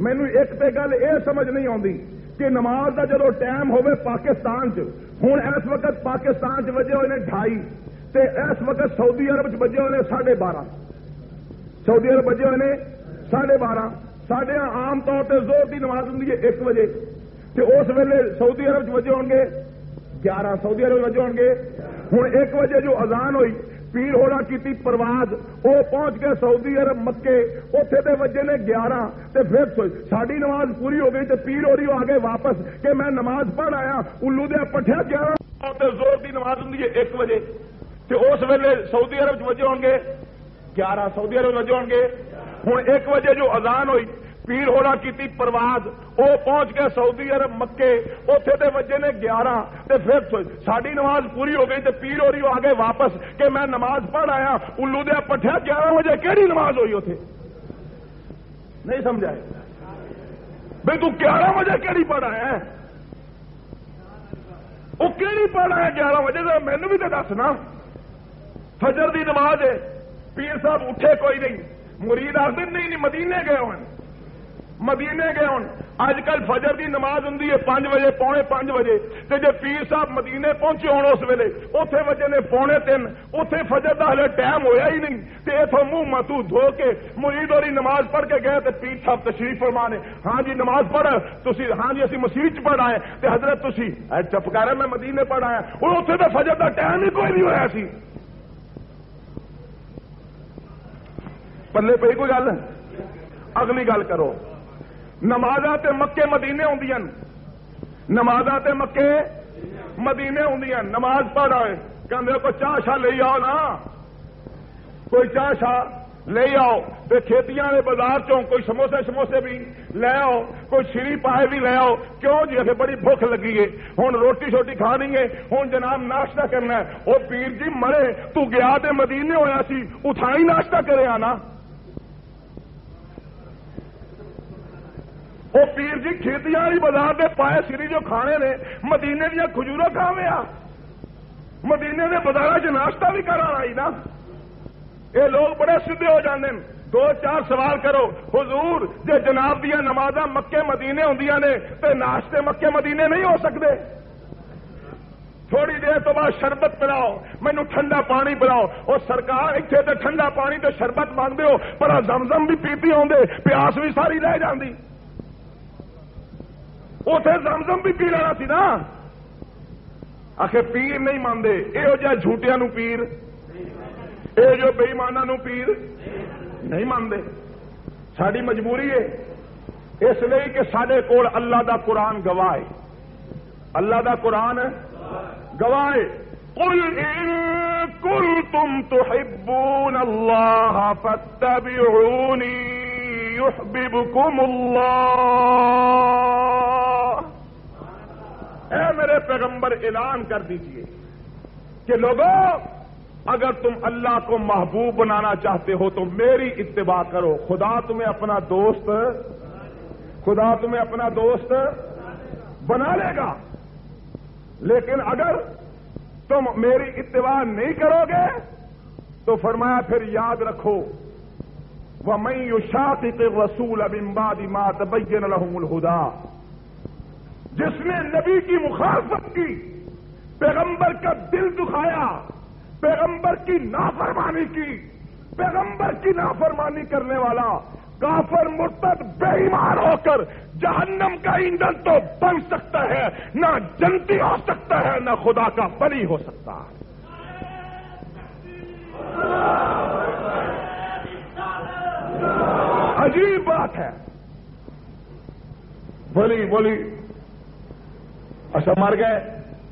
مینو ایک تے گل یہ سمجھ نہیں آتی کہ نماز کا جدو ٹائم ہوے پاکستان ہوں اس وقت پاکستان وجے ہوئے نے 2:30 تے اس وقت سعودی عرب بجے ہوئے نے 12:30، سعودی عرب بجے ہوئے نے 12:30۔ سڈے عام طور پہ زور کی نماز ہوں 1 بجے، تے اس ویلے سعودی عرب بجے ہون گے 11، سعودی عرب بجے ہون گے۔ ہوں 1 بجے جو اذان ہوئی، پیر ہونا کیتی پرواز، وہ پہنچ گئے سعودی عرب مکے، اوتھے تے وجے نے 11 تے پھر ساری نماز پوری ہو گئی تے پیر ہو رہی ہو آگے واپس کہ میں نماز پڑھ آیا، الو دے پٹھیا 11 تے زور دی نماز ہوں 1 بجے، تے اس ویلے سعودی عرب بجے ہون گے 11، سعودی عرب بجے ہون گے۔ ہوں 1 بجے جو اذان ہوئی، پیر ہونا کیتی پرواز، وہ پہنچ گئے سعودی عرب مکے، اوتھے تے وجے نے 11 تے پھر ساری نماز پوری ہو گئی تے پیر ہو رہی ہو آگے واپس کہ میں نماز پڑھ آیا، الو دیا پٹھیا 11 بجے کیڑی نماز ہوئی اوتھے؟ نہیں سمجھا بھائی تو 11 بجے کیڑی پڑھ آیا ہے؟ وہ کیڑی پڑھ آیا 11 بجے؟ مینو بھی تو دسنا۔ فجر دی نماز ہے، پیر صاحب اٹھے کوئی نہیں، مرید آخر نہیں مدینے گئے ہون، مدینے گئے ہون۔ اج کل فجر دی نماز ہوں 5 بجے، 4:45 بجے، تے جے پیر صاحب مدینے پہنچے ہون اس ویلے، اوتھے وجے نے 2:45، اوتھے فجر دا ہلے ٹائم ہویا ہی نہیں، تے اتھوں منہ ماتو دھو کے مرید ہوری نماز پڑھ کے گئے تے پیر صاحب تشریف فرما نے، ہاں جی نماز پڑھ تسی، ہاں جی اسی مسجد پڑھ آئے، تے حضرت تسی چپ کر میں مدینے پڑھ آیا، اور اوتھے تے فجر دا ٹائم ہی کوئی نہیں ہویا سی۔ پلے پئی کوئی گل؟ اگلی گل کرو، نمازاں تے مکے مدینے ہوندیاں، نمازاں تے مکے مدینے ہوندیاں، نماز پڑھ آئے کہندے کوئی چاہ شاہ لے آؤ نا، کوئی چاہ شاہ لے آؤ، تے کھیتیاں دے بازار چوں کوئی سموسے بھی لے آؤ، کوئی شری پائے بھی لے آؤ، کیوں جی اکھے بڑی بھوک لگی ہے، ہن روٹی شوٹی کھانی ہے، ہن جناب ناشتہ کرنا ہے۔ او پیر جی مرے تو گیا تے مدینے ہویا سی، اٹھائی ناشتہ کرے آنا۔ وہ پیر جی کھیتیاں والی بازار دے پائے سری جو کھانے نے، مدینے دیا کھجوروں کھاوے آ، مدینے دے بازار چ ناشتہ بھی کرا آئی نا۔ یہ لوگ بڑے سیدھے ہو جاندے ہیں، 2-4 سوال کرو، حضور جے جناب دیا نمازاں مکے مدینے ہوندیاں نے تے ناشتے مکے مدینے نہیں ہو سکتے؟ تھوڑی دیر تو بعد شربت پلاؤ، مینو ٹھنڈا پانی پلاؤ، اور سرکار اتنے تے ٹھنڈا پانی تے شربت مانگتے ہو، پر زمزم بھی پیتی ہوندے، پیاس بھی ساری رہ جاندی، اتے زمزم بھی پی لینا سی نا۔ آخر پیر نہیں مانتے، یہو جہ جھوٹیاں نو پیر، یہ جو بےایماناں نو پیر نہیں مانتے۔ ساری مجبوری ہے اس لیے کہ سارے کول اللہ دا قرآن گواہ ہے، اللہ دا قرآن گواہ ہے۔ قل ان کنتم تحبون اللہ فاتبعونی یحببکم اللہ۔ اے میرے پیغمبر اعلان کر دیجئے کہ لوگوں اگر تم اللہ کو محبوب بنانا چاہتے ہو تو میری اتباع کرو، خدا تمہیں اپنا دوست، خدا تمہیں اپنا دوست بنا لے گا۔ لیکن اگر تم میری اتباع نہیں کرو گے تو فرمایا پھر یاد رکھو وَمَن يُشَاقِقِ الرَّسُولَ مِن بَعْدِ مَا تَبَيَّنَ لَهُمُ الْهُدَىٰ، جس نے نبی کی مخالفت کی، پیغمبر کا دل دکھایا، پیغمبر کی نافرمانی کی، پیغمبر کی نافرمانی کرنے والا کافر مرتد بے ایمان ہو کر جہنم کا ایندھن تو بن سکتا ہے، نہ جنتی ہو سکتا ہے، نہ خدا کا ولی ہو سکتا ہے۔ عجیب بات ہے، ولی اچھا مر گئے،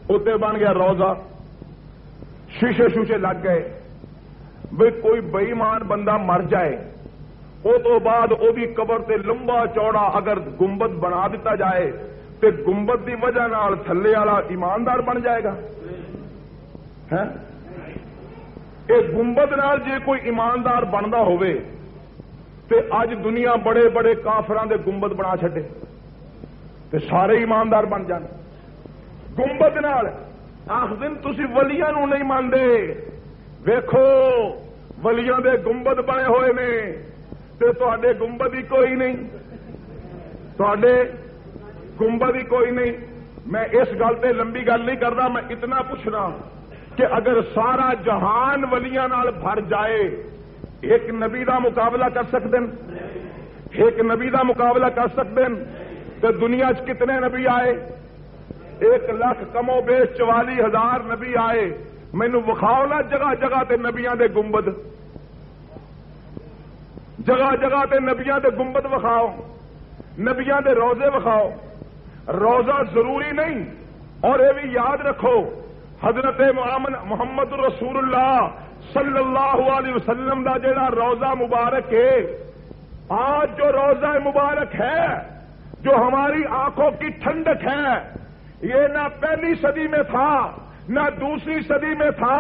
اتنے بن گیا روزہ، شیشے شوشے لگ گئے، بھی کوئی بےمان بندہ مر جائے وہ تو بعد وہ بھی قبر تے لمبا چوڑا اگر گنبد بنا دیتا جائے تے گنبد دی وجہ نال تھلے والا ایماندار بن جائے گا. گنبد نال جے کوئی ایماندار بنتا ہوئے تے اج دنیا بڑے بڑے کافراں دے گنبد بنا چھڈے تے سارے ایماندار بن جان. گنبد نال آخدن تسی ولیاں نو نہیں مانتے، ویکھو ولیاں دے گنبد بنے ہوئے نے تے تواڈے گنبد ہی کوئی نہیں، تواڈے گنبد ہی کوئی نہیں. میں اس گل تے لمبی گل نہیں کردا، میں اتنا پوچھنا کہ اگر سارا جہان ولیاں نال بھر جائے ایک نبی دا مقابلہ کر سکتے ہیں؟ ایک نبی دا مقابلہ کر سکتے ہیں؟ تو دنیا چ کتنے نبی آئے؟ 1 لاکھ کم و بیش 44,000 نبی آئے. مینوں وکھاؤ نا جگہ جگہ تے نبیاں دے گنبد، جگہ جگہ تے نبیاں دے گنبد وکھاؤ، نبیاں دے روزے وکھاؤ. روزہ ضروری نہیں، اور یہ بھی یاد رکھو حضرت محمد رسول اللہ صلی اللہ علیہ وسلم دا جڑا روزہ مبارک ہے، آج جو روزہ مبارک ہے جو ہماری آنکھوں کی ٹھنڈک ہے، یہ نہ پہلی صدی میں تھا، نہ دوسری صدی میں تھا،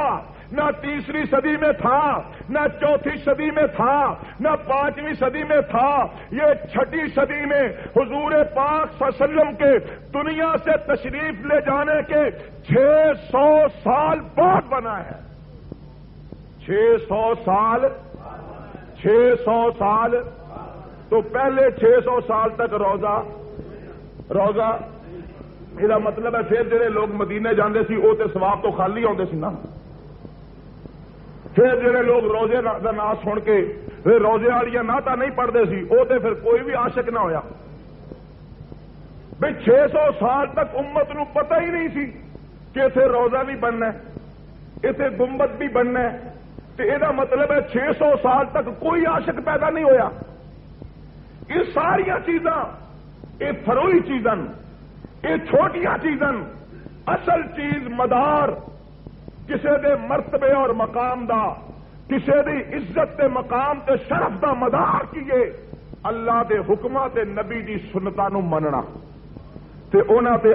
نہ تیسری صدی میں تھا، نہ چوتھی صدی میں تھا، نہ 5ویں صدی میں تھا. یہ 6ٹھی صدی میں حضور پاک صلی اللہ علیہ وسلم کے دنیا سے تشریف لے جانے کے 600 سال بعد بنا ہے. 600 سال 600 سال تو پہلے 600 سال تک روزہ یہ مطلب ہے پھر جڑے لوگ مدینے جاندے سی وہ تے ثواب تو خالی آتے سی نا. پھر جڑے لوگ روزے کا نام سن کے پھر روزے والی نعتاں نہیں پڑھتے سی وہ تے پھر کوئی بھی عاشق نہ ہویا. بھئی 600 سال تک امت نو پتہ ہی نہیں سی کہ اتنے روزہ بھی بننا ہے، اتنے گنبد بھی بننا ہے. تو یہ مطلب ہے 600 سال تک کوئی عاشق پیدا نہیں ہویا. یہ ساریا چیزاں یہ فروئی چیزاں، یہ چھوٹیاں چیزاں، اصل چیز مدار کسی دے مرتبے اور مقام دا، کسی دی عزت تے مقام تے شرف دا مدار کیے اللہ دے حکماں تے نبی دی سنتاں نو مننا تے انہاں تے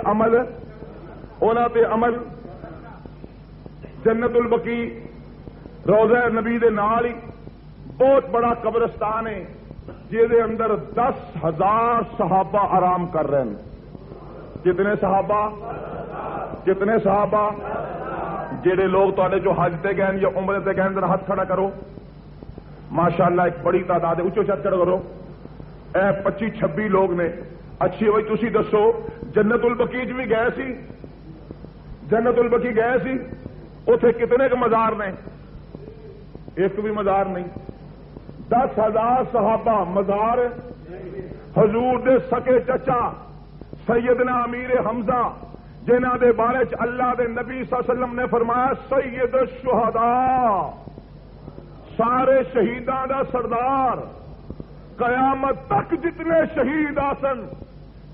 عمل. جنت البقیع روضہ نبی دے نال ہی بہت بڑا قبرستان ہے جہدے اندر 10,000 صحابہ آرام کر رہے ہیں. کتنے صحابہ جہے لوگ تے جو حج تے گئے یا عمرے تے گئے ذرا ہاتھ کھڑا کرو. ماشاءاللہ ایک بڑی تعداد ہے، اچھو چھت کھڑا کرو. 25-26 لوگ نے. اچھی ہوئی تسی دسو جنت البقیع بھی گئے سی؟ جنت البقیع گئے سی؟ اتے کتنے کے مزار نے؟ ایک بھی مزار نہیں. 10,000 صحابہ مزار حضور دے سکے چچا سیدنا امیر حمزہ جنہ دے بارے چ اللہ دے نبی صلی اللہ علیہ وسلم نے فرمایا سید الشہداء، سارے شہیداں دا سردار. قیامت تک جتنے شہید آسن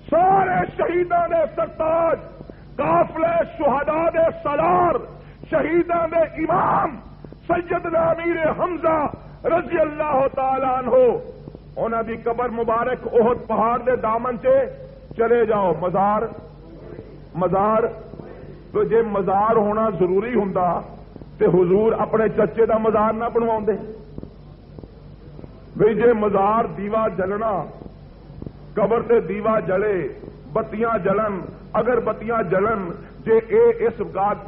سارے شہیداں دے سرتاج، قافلے شہداء دے سالار، شہیداں دے امام سیدنا امیر حمزہ رضی اللہ تعالی عنہ انہاں دی قبر مبارک احد پہاڑ دے دامن سے چلے جاؤ. مزار تو جے مزار ہونا ضروری ہوندا تے حضور اپنے چچے دا مزار نہ بنواؤندے. بھئی جے مزار دیوا جلنا، قبر تے دیوا جلے، بتیاں جلن، اگر بتیاں جلن جے اے اس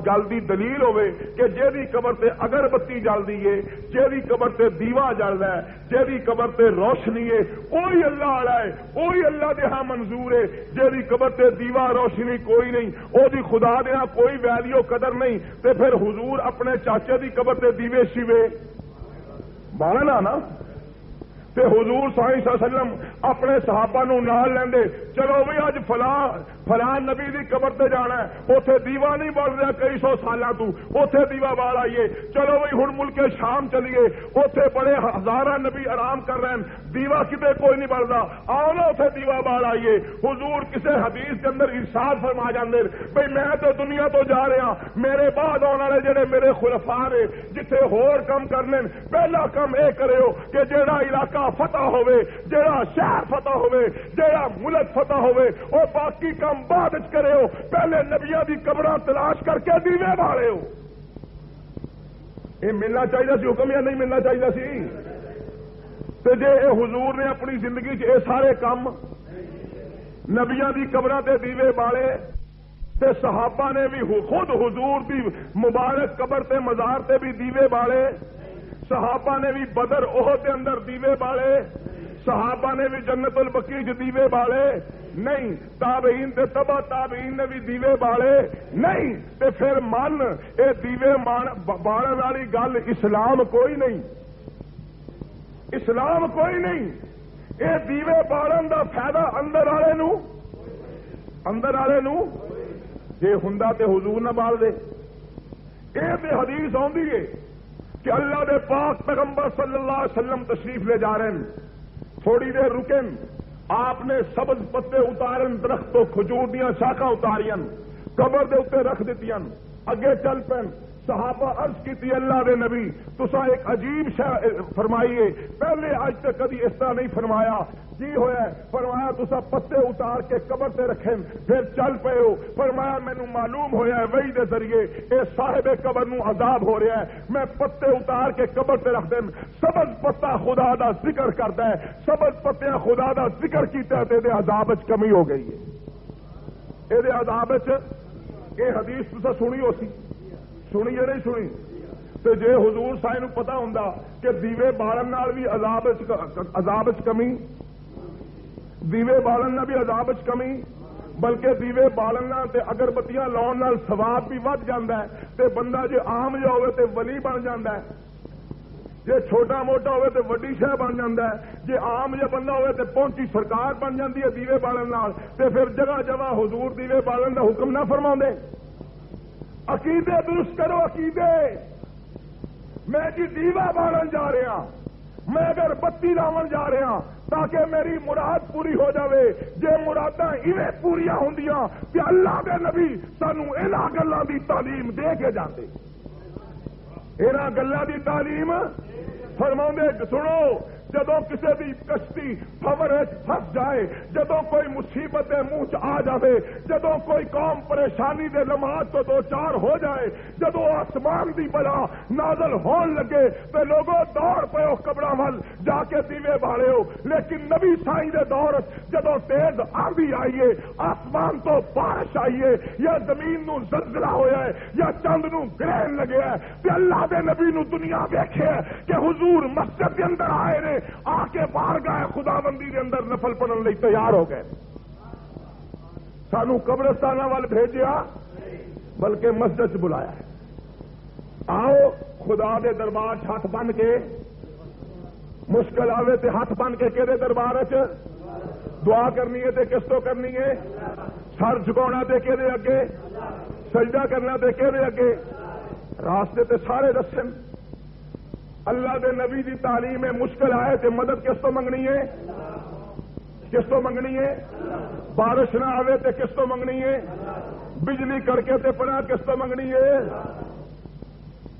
گل دی دلیل ہوئے کہ جیدی قبر تے اگر بتی جل دی ہے، جیدی قبر تے دیوا جل رہا ہے، جیدی قبر تے روشنی ہے، کوئی اللہ والا ہے، کوئی اللہ دے ہاں منظور ہے. جیدی قبر تے دیوا روشنی کوئی نہیں، او دی خدا دے ہاں کوئی ویلیو قدر نہیں، تے پھر حضور اپنے چاچے دی قبر تے دیوے شیوے مارنا نا. تے حضور صلی اللہ علیہ وسلم اپنے صحابہ نو نال لیندے، چلو بھئی اج فلاں نبی دی قبر تے جانا ہے، اوتھے دیوا نہیں بڑھ رہا کئی سو سالاں تو، اوتھے دیوا بال آئیے، چلو بھائی ہن ملک شام چلیے، اوتھے بڑے ہزاراں نبی آرام کر رہے ہیں، دیوا کتے کوئی نہیں بڑھتا، آؤ نا اوتھے دیوا بال آئیے۔ حضور کسے حدیث کے اندر ارشاد فرما جاندے بھئی میں تو دنیا تو جا رہا، میرے بعد آنے والے جڑے میرے خلفاء نے جتھے ہور کم کرنے، پہلا کم اے کریو کہ جیڑا علاقہ فتح ہوئے، جیڑا شہر فتح ہوئے، جیڑا ملک فتح ہوئے، وہ باقی کم بعد وچ کریو، پہلے نبیاں دی قبراں تلاش کر کے دیوے بالے ہو۔ یہ ملنا چاہیے سی حکم یا نہیں ملنا چاہیے سی؟ تے جے اے حضور نے اپنی زندگی چ اے سارے کام نبیاں دی قبراں تے دیوے بالے، تے صحابہ نے بھی خود حضور دی مبارک قبر تے مزار تے بھی دیوے بالے، صحابہ نے بھی بدر احد دے اندر دیوے بالے، صحابہ نے بھی جنت البقیع چ دیوے بالے نہیں، تابعین تے تبع تابعین نے بھی دیوے بالے نہیں، تے پھر من اے دیوے بالن والی گل اسلام کوئی نہیں، اسلام کوئی نہیں، اے دیوے بالن دا فائدہ اندر والے نو جے ہوندا تے حضور نہ بال دے۔ اے تے حدیث آندی ہے کہ اللہ دے پاک پیغمبر صلی اللہ علیہ وسلم تشریف لے جا رہے ہیں، تھوڑی دیر رکن، آپ نے سبز پتے اتارن، درخت تو کھجور دیاں شاخاں اتارین، قبر دے اوتے رکھ دتیاں، اگے چل پین۔ صحابہ عرض کی اللہ دے نبی تساں ایک عجیب شے فرمائیے، پہلے آج تک کدی اس طرح نہیں فرمایا، کی ہویا ہے؟ فرمایا تساں پتے اتار کے قبر تے رکھیں پھر چل پے ہو۔ فرمایا مینوں معلوم ہویا ہے وحی دے ذریعے اے صاحب قبر نو عذاب ہو رہا ہے، میں پتے اتار کے قبر تے رکھ دیں، سبز پتا خدا دا ذکر کردا ہے، سبز پتیاں خدا دا ذکر کیتا تے دے عذاب وچ کمی ہو گئی ہے، اے دے عذاب وچ اے حدیث تساں سنی ہو سی، سنی یا نہیں سنی؟ تے جے حضور صاحب نو پتا ہوندا کہ دیوے بالن نال بھی عذاب وچ کمی، دیوے بالن نال بھی عذاب وچ کمی، بلکہ دیوے بالن نال تے اگربتیاں لاؤن نال ثواب بھی ود جاندا ہے، تے بندہ جے عام جا ہوئے تے ولی بن جاندا ہے، جے چھوٹا موٹا ہوئے تے وڈی شے بن جاندا ہے، جے عام جے بندہ ہوئے تے پہنچی سرکار بن جاندی ہے دیوے بالن نال، تے پھر جگہ جگہ حضور دیوے بالن دا حکم نہ فرماوندے؟ عقیدے درست کرو، عقیدے۔ میں جی دیوا بالن جا رہا، میں اگر بتی لاون جا رہا تاکہ میری مراد پوری ہو جاوے، جے مراداں ایویں پوریاں ہوندیاں کہ اللہ دے نبی سانو انہاں گلاں دی تعلیم دے کے جاندے، انہاں گلاں دی تعلیم فرماوندے۔ سنو، جدوں کسی دی کشتی فور پھس جائے، جدوں کوئی مصیبت منہ چ آ جائے، جدوں کوئی قوم پریشانی دے لمحات تو دو چار ہو جائے، جدوں آسمان دی بلا نازل ہون لگے تے لوگوں دوڑ پیو قبراں ول جا کے دیوے بالے ہو۔ لیکن نبی سائیں دے دور جدوں تیز آندھی آئیے، آسمان تو بارش آئیے، یا زمین نو زلزلہ ہویا ہے یا چند نو گرہن لگیا ہے، تے اللہ دے نبی نو دنیا ویکھے کہ حضور مسجد دے اندر آئے نے، آ کے باہر گئے خدا بندی کے اندر نفل پڑھن لئی تیار ہو گئے، سانو قبرستانہ وال بھیجیا بلکہ مسجد بلایا ہے۔ آؤ خدا دے دربار ہاتھ بن کے، مشکل آوے تے ہاتھ بن کے کہدے دربار چ دعا کرنی ہے تے کس تو کرنی ہے؟ سر جھکاونا تے کہدے اگے، سجدہ کرنا تے کہدے اگے، راستے تے سارے دسن۔ اللہ دے نبی دی تعلیم ہے، مشکل آئے تے مدد کس تو منگنی ہے؟ کس تو منگنی ہے؟ بارش نہ آوے تے کس تو منگنی ہے؟ بجلی کڑکے تے پناہ کس تو منگنی ہے؟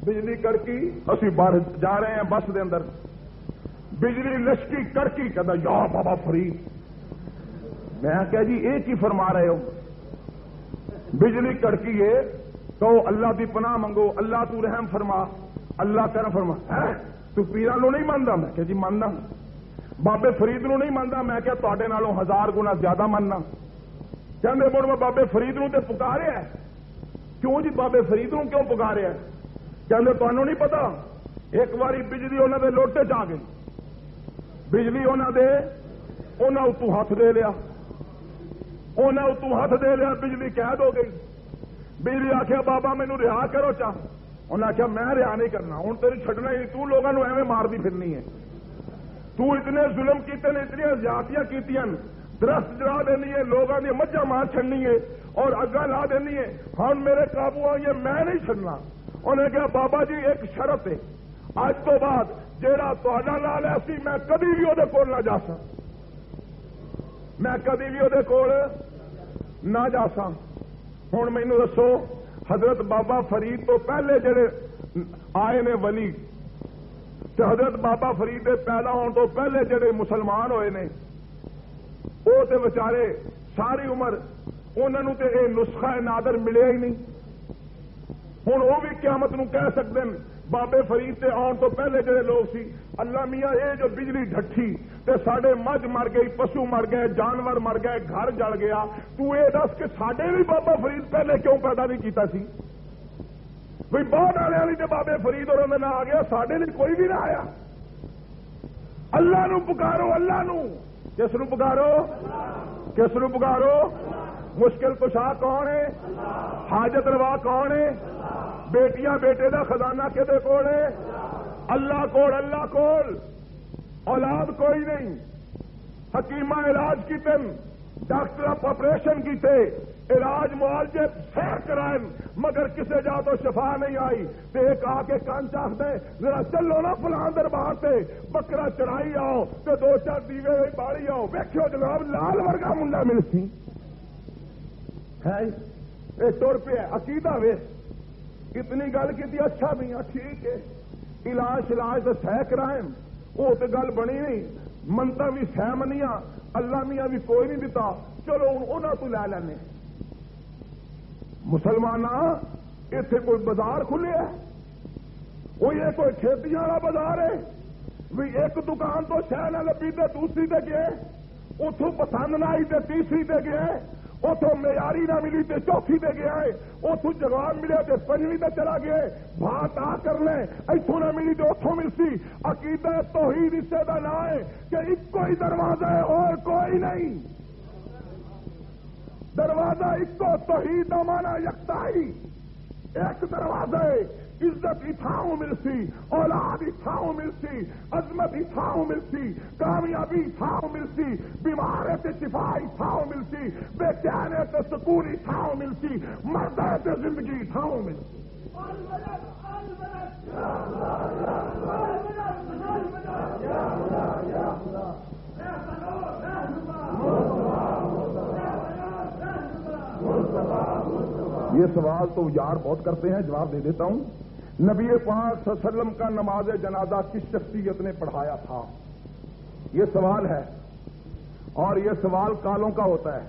بجلی کڑکی، اسی باہر جا رہے ہیں بس دے اندر، بجلی لشکی کڑکی، کہتا یا بابا فرید، میں کہا جی ایک ہی فرما رہے ہو، بجلی کڑکی ہے تو اللہ دی پناہ منگو، اللہ تو رحم فرما، اللہ کرم فرما۔ تو پیران نو نہیں مانتا؟ میں کہ جی ماننا۔ بابے فرید نو نہیں مانتا؟ میں کہ تواڈے نالوں 1000 گنا زیادہ ماننا۔ کہندے مڑ میں بابے فرید نو تے پکاریا ہے۔ کیوں جی بابے فرید نو کیوں پکاریا ہے؟ کہندے تانوں نہیں پتا، ایک باری بجلی انہاں دے لوٹے چ آ گئی، بجلی انہاں اتوں ہاتھ دے لیا، انہاں اتوں ہاتھ دے لیا، بجلی قید ہو گئی۔ بجلی آخیا بابا مینوں رہا کرو چاہ، انہیں آخیا میں رہا نہیں کرنا، ہوں تیری چھڈنا ہی، تو لوگوں ایویں مارتی پھرنی ہے، تو اتنے ظلم کیتے نے، اتنی زیادتیاں کیتیاں، درخت جلا دینی ہے، لوگوں نے مجھا مار چھڑنی ہے اور اگا لا دینی ہے، ہن میرے قابو آئیے میں نہیں چھڑنا۔ انہیں کہا بابا جی ایک شرط ہے، اج تو بعد جیڑا تہاڈا نال ہے سی میں کبھی بھی وہ کول نہ جا سا، میں کبھی بھی وہ کول نہ جا سا۔ ہن مینوں دسو حضرت بابا فرید تو پہلے جڑے آئے نے ولی تے حضرت بابا فرید دے پیدا ہون تو پہلے جڑے مسلمان ہوئے نے وہ تے بیچارے ساری عمر انہوں نے تے یہ نسخہ نادر ملیا ہی نہیں۔ ہوں وہ بھی قیامت نو کہہ سکتے ہیں بابے فرید تے آن تو پہلے جڑے لوگ سی اللہ میاں یہ جو بجلی ڈھٹھی تے ساڈے مجھ مر گئی، پشو مر گئے، جانور مر گئے، گھر جل گیا، تو یہ دس کہ ساڈے بھی بابا فرید پہلے کیوں پیدا نہیں کیتا سی؟ کوئی بہت آنے والی تے بابے فرید اور نہ آ گیا، ساڈے لیے کوئی بھی نہ آیا۔ اللہ نو پکارو، اللہ نو، کس نو پکارو، کس نو پکارو؟ مشکل کشا کون ہے؟ حاجت روا کون ہے؟ بیٹیاں بیٹے دا خزانہ کدے کول ہے؟ اللہ کول، اللہ کول۔ اولاد کوئی نہیں، حکیمہ علاج کیتے، ڈاکٹر آپریشن کیتے، علاج معالجے سیر کرائیں، مگر کسے جا تو شفا نہیں آئی۔ تے ایک آ کے کان چاخ دے ذرا چلو نا فلاں دربار تے بکرا چڑھائی آؤ تے دو چار دیوے بالی آؤ، ویکھو جناب لال ورگا منڈا ملسی ہے، یہ ٹر پہ عقیدہ وے اتنی گل کی اچھا بھی ہاں ٹھیک ہے، علاج تو سہ کرائیں، وہ تو گل بنی نہیں، منتا بھی سہ منیا، اللہ میاں بھی کوئی نہیں دیتا، چلو انہوں تو لے لینے۔ مسلمان اتنے کوئی بازار کھلے ہے، وہ یہ کوئی کھیتیاں والا بازار ہے بھی ایک دکان تو شہ نہ لبی تے دوسری تے گئے، اتوں پسند نہ آئی تے تیسری تے گئے، اتوں معیاری نہ ملی تے چوتھی تے گیا ہے، اتوں جواب ملے تے پنجویں تے چلا گئے، بات آ کر لیں اتوں نہ ملی تے اتوں ملسی۔ عقیدہ توحید اسے دا نہ ہے کہ ایک کوئی دروازہ ہے اور کوئی نہیں، دروازہ ایک کو توحید دا مانا یکتائی، ایک دروازہ ہے، عزت اتھاؤں ملسی، اولاد اتھاؤں ملسی، عظمت اتھاؤں ملسی، کامیابی اتھاؤں ملسی، بیمارے تے شفا اتھاؤں ملسی، بے چینے تے سکون اتھاؤں ملسی، مردے تے زندگی اتھاؤں ملسی۔ یہ سوال تو یار بہت کرتے ہیں، جواب دے دیتا ہوں۔ نبی پاک صلی اللہ علیہ وسلم کا نماز جنازہ کس شخصیت نے پڑھایا تھا؟ یہ سوال ہے، اور یہ سوال کالوں کا ہوتا ہے۔